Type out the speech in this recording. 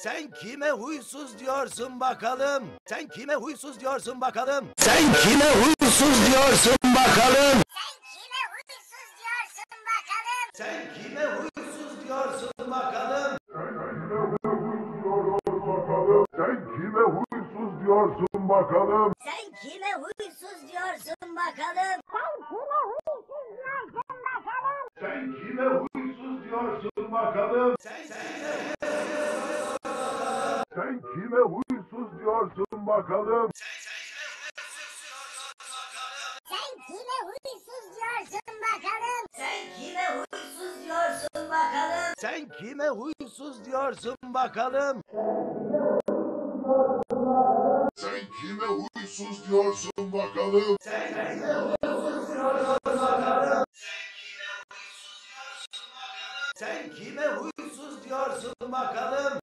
Sen kime huysuz diyorsun bakalım? Sen kime huysuz diyorsun bakalım? Sen kime huysuz diyorsun bakalım? Sen kime huysuz diyorsun bakalım? Sen kime huysuz diyorsun bakalım? Sen kime huysuz diyorsun bakalım? Sen kime huysuz diyorsun bakalım? Sen kime huysuz diyorsun bakalım? Sen kime huysuz diyorsun bakalım? Sen kime huysuz diyorsun bakalım? Sen kime huysuz diyorsun bakalım? Sen kime huysuz diyorsun bakalım? Sen kime huysuz diyorsun bakalım?